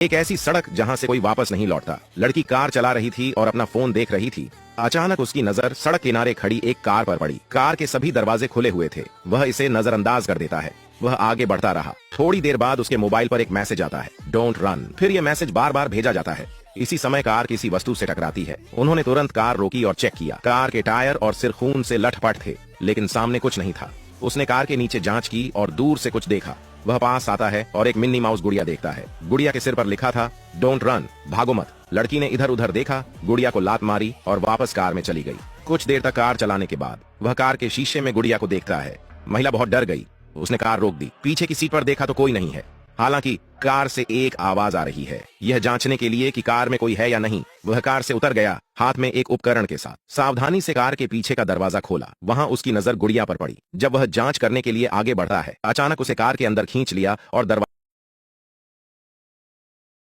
एक ऐसी सड़क जहां से कोई वापस नहीं लौटता। लड़की कार चला रही थी और अपना फोन देख रही थी। अचानक उसकी नजर सड़क किनारे खड़ी एक कार पर पड़ी। कार के सभी दरवाजे खुले हुए थे। वह इसे नजरअंदाज कर देता है। वह आगे बढ़ता रहा। थोड़ी देर बाद उसके मोबाइल पर एक मैसेज आता है, डोंट रन। फिर यह मैसेज बार बार भेजा जाता है। इसी समय कार किसी वस्तु से टकराती है। उन्होंने तुरंत कार रोकी और चेक किया। कार के टायर और सिर खून से लथपथ थे, लेकिन सामने कुछ नहीं था। उसने कार के नीचे जांच की और दूर से कुछ देखा। वह पास आता है और एक मिनी माउस गुड़िया देखता है। गुड़िया के सिर पर लिखा था, डोंट रन, भागो मत। लड़की ने इधर उधर देखा, गुड़िया को लात मारी और वापस कार में चली गई। कुछ देर तक कार चलाने के बाद वह कार के शीशे में गुड़िया को देखता है। महिला बहुत डर गई। उसने कार रोक दी। पीछे की सीट पर देखा तो कोई नहीं है। हालांकि कार से एक आवाज आ रही है। यह जांचने के लिए कि कार में कोई है या नहीं, वह कार से उतर गया, हाथ में एक उपकरण के साथ। सावधानी से कार के पीछे का दरवाजा खोला। वहां उसकी नजर गुड़िया पर पड़ी। जब वह जांच करने के लिए आगे बढ़ा है, अचानक उसे कार के अंदर खींच लिया और दरवाजा